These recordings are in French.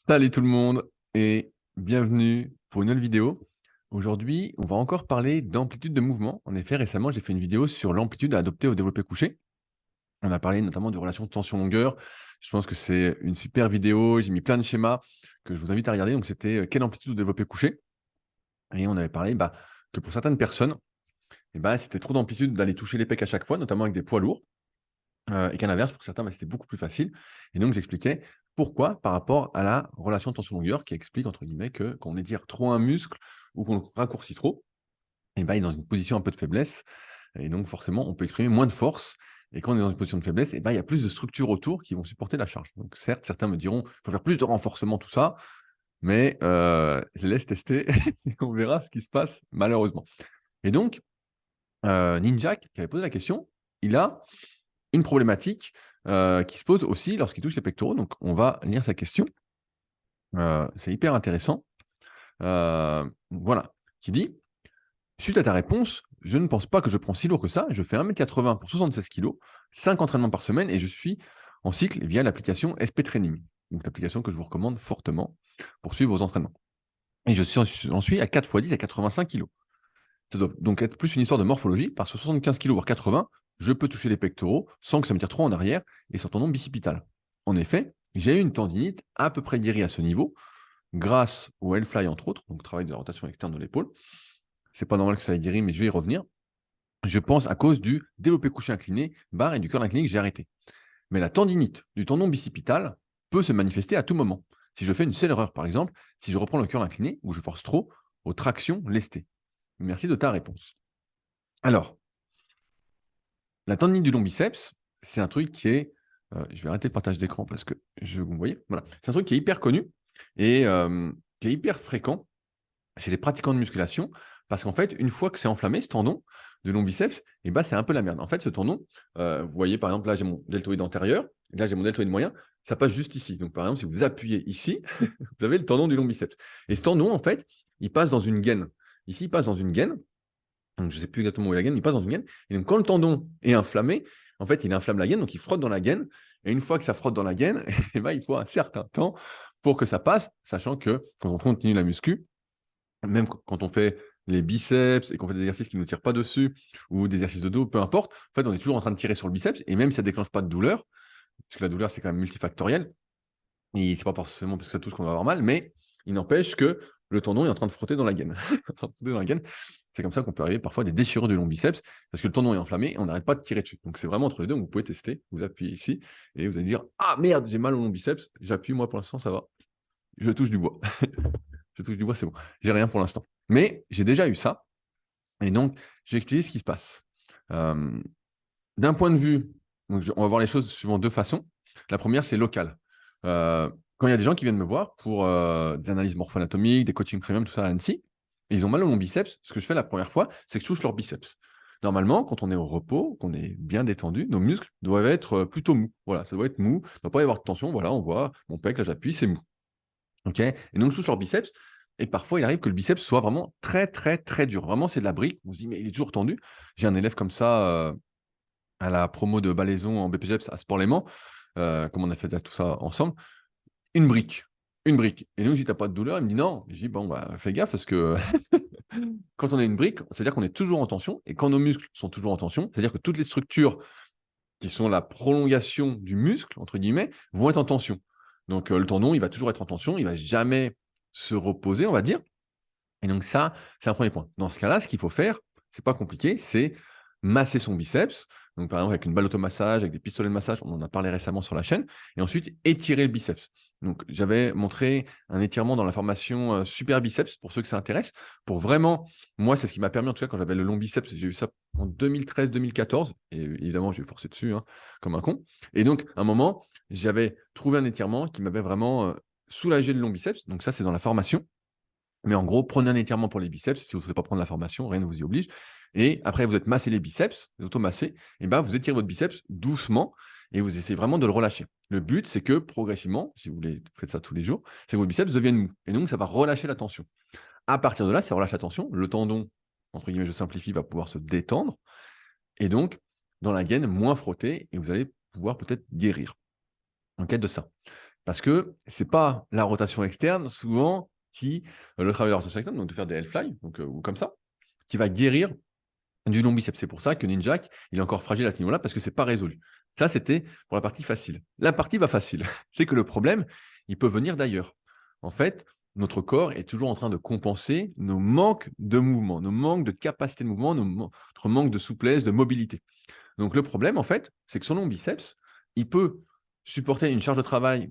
Salut tout le monde et bienvenue pour une nouvelle vidéo. Aujourd'hui, on va encore parler d'amplitude de mouvement. En effet, récemment, j'ai fait une vidéo sur l'amplitude à adopter au développé couché. On a parlé notamment de relations tension-longueur. Je pense que c'est une super vidéo. J'ai mis plein de schémas que je vous invite à regarder. Donc, c'était quelle amplitude au développé couché. Et on avait parlé que pour certaines personnes, c'était trop d'amplitude d'aller toucher les pecs à chaque fois, notamment avec des poids lourds. Et qu'à l'inverse, pour certains, c'était beaucoup plus facile. Et donc j'expliquais pourquoi par rapport à la relation tension-longueur qui explique entre guillemets que quand on étire trop un muscle ou qu'on le raccourcit trop, il est dans une position un peu de faiblesse et donc forcément on peut exprimer moins de force et quand on est dans une position de faiblesse il y a plus de structures autour qui vont supporter la charge. Donc certes, certains me diront: «Il faut faire plus de renforcement, tout ça», mais je les laisse tester et on verra ce qui se passe malheureusement. Et donc Ninja qui avait posé la question, il a une problématique, qui se pose aussi lorsqu'il touche les pectoraux, donc on va lire sa question, c'est hyper intéressant, voilà, qui dit: «Suite à ta réponse, je ne pense pas que je prends si lourd que ça. Je fais 1,80 m pour 76 kilogrammes, 5 entraînements par semaine et je suis en cycle via l'application SP Training», donc l'application que je vous recommande fortement pour suivre vos entraînements et j'en suis à 4 fois 10 à 85 kilogrammes. Ça doit donc être plus une histoire de morphologie, parce que 75 kilogrammes voire 80, je peux toucher les pectoraux sans que ça me tire trop en arrière et sur tendon bicipital. En effet, j'ai eu une tendinite à peu près guérie à ce niveau, grâce au Hellfly entre autres, donc travail de la rotation externe de l'épaule. C'est pas normal que ça ait guéri, mais je vais y revenir. Je pense à cause du développé couché incliné, barre et du curl incliné que j'ai arrêté. Mais la tendinite du tendon bicipital peut se manifester à tout moment. Si je fais une seule erreur, par exemple, si je reprends le curl incliné ou je force trop aux tractions lestées. Merci de ta réponse. Alors, la tendinite du long biceps, c'est un truc qui est, je vais arrêter le partage d'écran parce que vous voyez? Voilà. C'est un truc qui est hyper connu et qui est hyper fréquent chez les pratiquants de musculation parce qu'en fait, une fois que c'est enflammé, ce tendon du long biceps c'est un peu la merde. En fait, ce tendon, vous voyez, par exemple, là, j'ai mon deltoïde antérieur, et là, j'ai mon deltoïde moyen, ça passe juste ici. Donc, par exemple, si vous appuyez ici, vous avez le tendon du long biceps et ce tendon, en fait, il passe dans une gaine. Ici, il passe dans une gaine donc je ne sais plus exactement où est la gaine, il passe dans une gaine. Et donc quand le tendon est inflammé, en fait, il inflamme la gaine, donc il frotte dans la gaine. Et une fois que ça frotte dans la gaine, il faut un certain temps pour que ça passe, sachant que quand on continue la muscu, même quand on fait les biceps et qu'on fait des exercices qui ne nous tirent pas dessus ou des exercices de dos, peu importe, en fait, on est toujours en train de tirer sur le biceps. Et même si ça ne déclenche pas de douleur, parce que la douleur, c'est quand même multifactoriel, et c'est pas forcément parce que ça touche qu'on va avoir mal, mais il n'empêche que le tendon est en train de frotter dans la gaine. En train de frotter dans la gaine. C'est comme ça qu'on peut arriver parfois à des déchirures du long biceps, parce que le tendon est enflammé et on n'arrête pas de tirer dessus. Donc c'est vraiment entre les deux, vous pouvez tester, vous appuyez ici et vous allez dire: «Ah merde, j'ai mal au long biceps». J'appuie, moi pour l'instant ça va. Je touche du bois. Je touche du bois, c'est bon. J'ai rien pour l'instant. Mais j'ai déjà eu ça et donc je vais expliquer ce qui se passe. Hem, D'un point de vue donc on va voir les choses suivant 2 façons. La première, c'est local. Quand il y a des gens qui viennent me voir pour, des analyses morpho-anatomiques, des coachings premium, tout ça à Annecy, et ils ont mal au long biceps, ce que je fais la première fois, c'est que je touche leur biceps. Normalement, quand on est au repos, qu'on est bien détendu, nos muscles doivent être, plutôt mous. Voilà, ça doit être mou, il ne doit pas y avoir de tension. Voilà, on voit mon pec, là j'appuie, c'est mou. OK? Et donc je touche leur biceps et parfois il arrive que le biceps soit vraiment très, très, très dur. Vraiment, c'est de la brique. On se dit: «Mais il est toujours tendu». J'ai un élève comme ça, à la promo de Balaison en BPGEPS à Sport-Léman, comme on a fait déjà tout ça ensemble, une brique, une brique. Et donc je lui dis: «Tu pas de douleur?» Il me dit: «Non». Je dis: «Bon, fais gaffe parce que quand on a une brique, c'est-à-dire qu'on est toujours en tension et quand nos muscles sont toujours en tension, c'est-à-dire que toutes les structures qui sont la prolongation du muscle, entre guillemets, vont être en tension. Donc le tendon, il va toujours être en tension, il va jamais se reposer, on va dire. Et donc ça, c'est un premier point. Dans ce cas-là, ce qu'il faut faire, c'est pas compliqué, c'est masser son biceps. Donc par exemple avec une balle automassage, avec des pistolets de massage, on en a parlé récemment sur la chaîne, et ensuite étirer le biceps. Donc j'avais montré un étirement dans la formation, super biceps pour ceux que ça intéresse, pour vraiment moi, c'est ce qui m'a permis en tout cas quand j'avais le long biceps, j'ai eu ça en 2013-2014 et évidemment j'ai forcé dessus, hein, comme un con. Et donc à un moment, j'avais trouvé un étirement qui m'avait vraiment, soulagé le long biceps, donc ça c'est dans la formation. Mais en gros, prenez un étirement pour les biceps, si vous ne souhaitez pas prendre la formation, rien ne vous y oblige. Et après, vous êtes massé les biceps, vous automassez, et vous étirez votre biceps doucement et vous essayez vraiment de le relâcher. Le but, c'est que progressivement, si vous faites ça tous les jours, c'est que vos biceps deviennent mous. Et donc, ça va relâcher la tension. À partir de là, ça relâche la tension. Le tendon, entre guillemets, je simplifie, va pouvoir se détendre. Et donc, dans la gaine, moins frotter et vous allez pouvoir peut-être guérir en quête de ça. Parce que ce n'est pas la rotation externe, souvent, le travail de la rotation externe, donc de faire des L-fly, donc, ou comme ça, qui va guérir du long biceps. C'est pour ça que Ninjak, il est encore fragile à ce niveau-là, parce que ce n'est pas résolu. Ça, c'était pour la partie facile. La partie pas facile, c'est que le problème, il peut venir d'ailleurs. En fait, notre corps est toujours en train de compenser nos manques de mouvement, nos manques de capacité de mouvement, notre manque de souplesse, de mobilité. Donc le problème, en fait, c'est que son long biceps, il peut supporter une charge de travail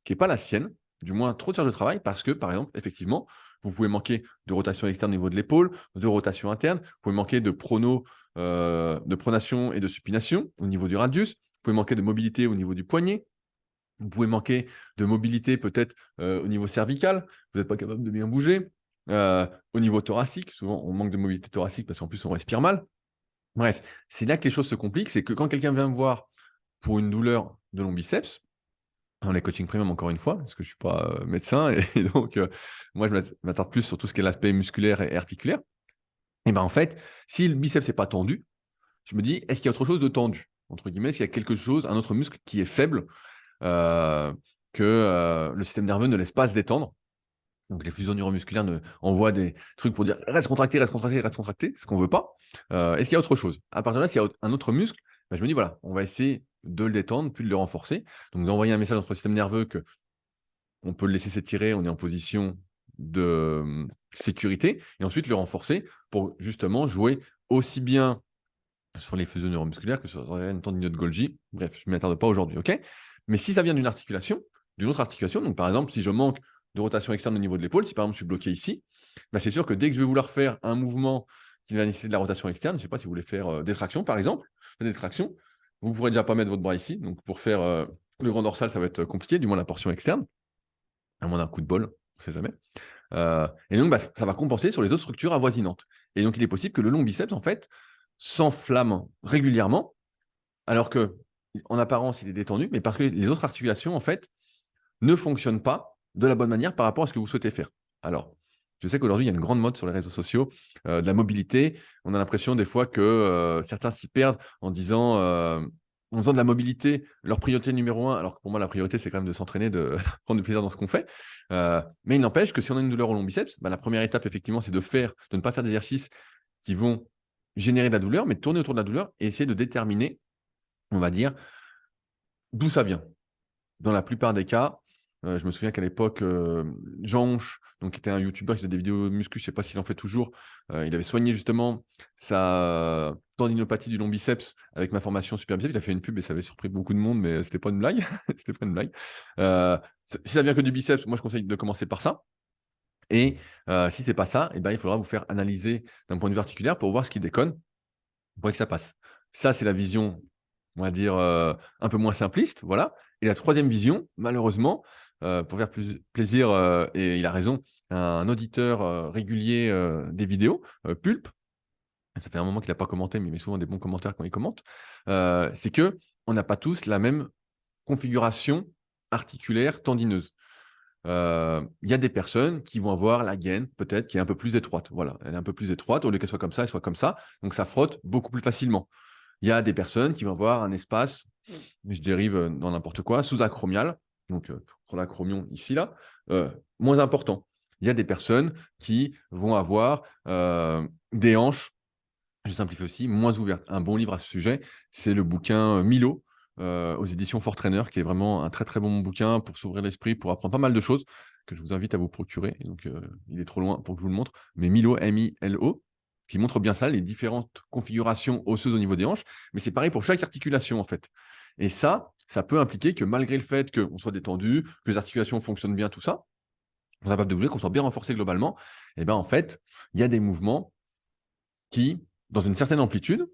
qui n'est pas la sienne, du moins trop de charge de travail, parce que, par exemple, effectivement, vous pouvez manquer de rotation externe au niveau de l'épaule, de rotation interne, vous pouvez manquer de de pronation et de supination au niveau du radius, vous pouvez manquer de mobilité au niveau du poignet, vous pouvez manquer de mobilité peut-être au niveau cervical, vous n'êtes pas capable de bien bouger, au niveau thoracique, souvent on manque de mobilité thoracique parce qu'en plus on respire mal. Bref, c'est là que les choses se compliquent, c'est que quand quelqu'un vient me voir pour une douleur de long biceps, dans les coachings premium encore une fois, parce que je ne suis pas médecin et donc moi je m'attarde plus sur tout ce qui est l'aspect musculaire et articulaire. Et ben en fait, si le biceps n'est pas tendu, je me dis: «Est-ce qu'il y a autre chose de tendu?» entre guillemets, s'il y a quelque chose, un autre muscle qui est faible, que le système nerveux ne laisse pas se détendre. Donc les fusions neuromusculaires envoient des trucs pour dire: «Reste contracté, reste contracté, reste contracté», ce qu'on ne veut pas. Est-ce qu'il y a autre chose? À partir de là, s'il y a un autre muscle, bah, je me dis: «Voilà, on va essayer de le détendre, puis de le renforcer». Donc d'envoyer un message à notre système nerveux qu'on peut le laisser s'étirer, on est en position de sécurité et ensuite le renforcer pour justement jouer aussi bien sur les fusions neuromusculaires que sur une tendinite de Golgi. Bref, je ne m'y attarde pas aujourd'hui, OK? Mais si ça vient d'une autre articulation, donc par exemple, si je manque de rotation externe au niveau de l'épaule, si par exemple je suis bloqué ici, bah, c'est sûr que dès que je vais vouloir faire un mouvement qui va nécessiter de la rotation externe, je ne sais pas si vous voulez faire des tractions par exemple, des tractions, vous ne pourrez déjà pas mettre votre bras ici, donc pour faire le grand dorsal, ça va être compliqué, du moins la portion externe, à moins d'un coup de bol, on ne sait jamais. Et donc, bah, ça va compenser sur les autres structures avoisinantes. Et donc, il est possible que le long biceps, en fait, s'enflamme régulièrement, alors que, en apparence, il est détendu, mais parce que les autres articulations, en fait, ne fonctionnent pas de la bonne manière par rapport à ce que vous souhaitez faire. Alors, je sais qu'aujourd'hui, il y a une grande mode sur les réseaux sociaux de la mobilité. On a l'impression des fois que certains s'y perdent en faisant de la mobilité leur priorité numéro un, alors que pour moi, la priorité, c'est quand même de s'entraîner, de prendre du plaisir dans ce qu'on fait. Mais il n'empêche que si on a une douleur au long biceps, bah, la première étape, effectivement, c'est de ne pas faire d'exercices qui vont générer de la douleur, mais de tourner autour de la douleur et essayer de déterminer, on va dire, d'où ça vient. Dans la plupart des cas, je me souviens qu'à l'époque, Jean Honche, donc qui était un youtubeur qui faisait des vidéos muscu, je ne sais pas s'il en fait toujours, il avait soigné justement sa tendinopathie du long biceps avec ma formation super biceps. Il a fait une pub et ça avait surpris beaucoup de monde, mais c'était pas une blague. C'était pas une blague. Si ça vient que du biceps, moi je conseille de commencer par ça et si c'est pas ça et ben, il faudra vous faire analyser d'un point de vue articulaire pour voir ce qui déconne, pour que ça passe. Ça, c'est la vision, on va dire, un peu moins simpliste, voilà. Et la troisième vision, malheureusement, pour faire plaisir, et il a raison, un auditeur, régulier, des vidéos, Pulp, ça fait un moment qu'il n'a pas commenté, mais il met souvent des bons commentaires quand il commente, c'est qu'on n'a pas tous la même configuration articulaire tendineuse. Il y a des personnes qui vont avoir la gaine, peut-être, qui est un peu plus étroite. Voilà, elle est un peu plus étroite, au lieu qu'elle soit comme ça, elle soit comme ça, donc ça frotte beaucoup plus facilement. Il y a des personnes qui vont avoir un espace, je dérive dans n'importe quoi, sous-acromial, donc sur l'acromion ici, là, moins important. Il y a des personnes qui vont avoir des hanches, je simplifie aussi, moins ouvertes. Un bon livre à ce sujet, c'est le bouquin Milo, aux éditions Fortrainer, qui est vraiment un très très bon bouquin pour s'ouvrir l'esprit, pour apprendre pas mal de choses, que je vous invite à vous procurer. Et donc, il est trop loin pour que je vous le montre, mais Milo, M-I-L-O, qui montre bien ça, les différentes configurations osseuses au niveau des hanches. Mais c'est pareil pour chaque articulation, en fait. Et ça peut impliquer que malgré le fait qu'on soit détendu, que les articulations fonctionnent bien, tout ça, on est capable de bouger, qu'on soit bien renforcé globalement, et ben en fait, il y a des mouvements qui, dans une certaine amplitude,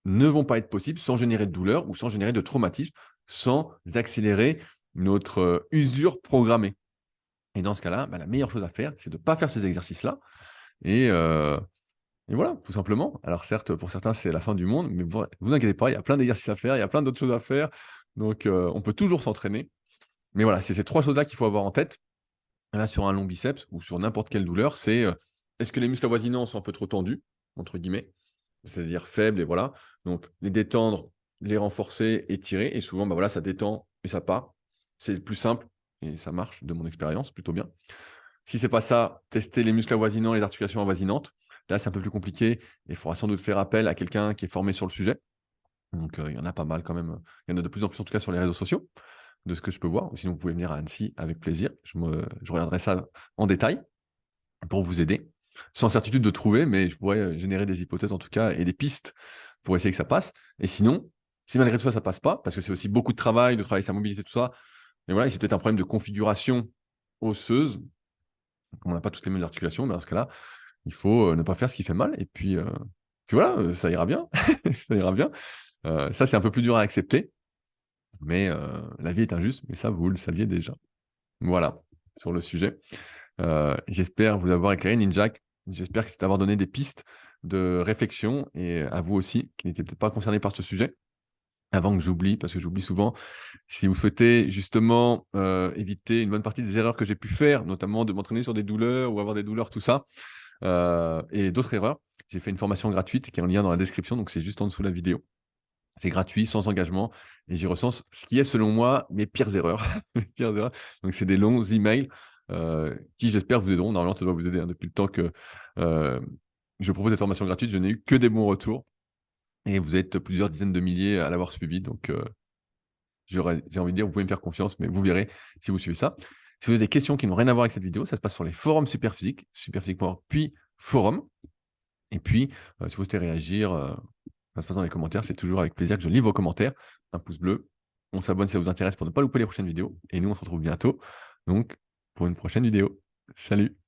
ne vont pas être possibles sans générer de douleur ou sans générer de traumatisme, sans accélérer notre usure programmée. Et dans ce cas-là, bah, la meilleure chose à faire, c'est de ne pas faire ces exercices-là. Et, et voilà, tout simplement. Alors certes, pour certains, c'est la fin du monde, mais vous inquiétez pas, il y a plein d'exercices à faire, il y a plein d'autres choses à faire. Donc, on peut toujours s'entraîner. Mais voilà, c'est ces trois choses-là qu'il faut avoir en tête. Là, sur un long biceps ou sur n'importe quelle douleur, c'est est-ce que les muscles avoisinants sont un peu trop tendus, entre guillemets, c'est-à-dire faibles, et voilà. Donc, les détendre, les renforcer, étirer. Et souvent, bah voilà, ça détend et ça part. C'est plus simple et ça marche de mon expérience plutôt bien. Si c'est pas ça, testez les muscles avoisinants, les articulations avoisinantes. Là, c'est un peu plus compliqué et il faudra sans doute faire appel à quelqu'un qui est formé sur le sujet. Donc, il y en a pas mal quand même. Il y en a de plus en plus, en tout cas, sur les réseaux sociaux, de ce que je peux voir. Ou sinon, vous pouvez venir à Annecy avec plaisir. Je regarderai ça en détail pour vous aider. Sans certitude de trouver, mais je pourrais générer des hypothèses en tout cas et des pistes pour essayer que ça passe. Et sinon, si malgré tout ça, ça passe pas, parce que c'est aussi beaucoup de travail, de travailler sa mobilité, tout ça, mais voilà, c'est peut-être un problème de configuration osseuse, on n'a pas toutes les mêmes articulations, mais dans ce cas-là, il faut ne pas faire ce qui fait mal. Et puis voilà, ça ira bien. Ça ira bien. Ça, c'est un peu plus dur à accepter, mais la vie est injuste, mais ça, vous le saviez déjà. Voilà, sur le sujet. J'espère vous avoir éclairé, Ninjak. J'espère que c'est t'avoir donné des pistes de réflexion et à vous aussi, qui n'étiez peut-être pas concernés par ce sujet. Avant que j'oublie, parce que j'oublie souvent, si vous souhaitez justement éviter une bonne partie des erreurs que j'ai pu faire, notamment de m'entraîner sur des douleurs ou avoir des douleurs, tout ça, et d'autres erreurs, j'ai fait une formation gratuite qui est en lien dans la description, donc c'est juste en dessous de la vidéo. C'est gratuit, sans engagement, et j'y recense ce qui est, selon moi, mes pires erreurs. Mes pires erreurs. Donc, c'est des longs emails qui, j'espère, vous aideront. Normalement, ça doit vous aider, hein. Depuis le temps que je propose cette formation gratuite, je n'ai eu que des bons retours. Et vous êtes plusieurs dizaines de milliers à l'avoir suivi. Donc, j'ai envie de dire, vous pouvez me faire confiance, mais vous verrez si vous suivez ça. Si vous avez des questions qui n'ont rien à voir avec cette vidéo, ça se passe sur les forums Superphysique, superphysique.org, puis forum. Et puis, si vous souhaitez réagir, ça se passe dans les commentaires, c'est toujours avec plaisir que je lis vos commentaires. Un pouce bleu, on s'abonne si ça vous intéresse pour ne pas louper les prochaines vidéos. Et nous, on se retrouve bientôt, donc, pour une prochaine vidéo. Salut!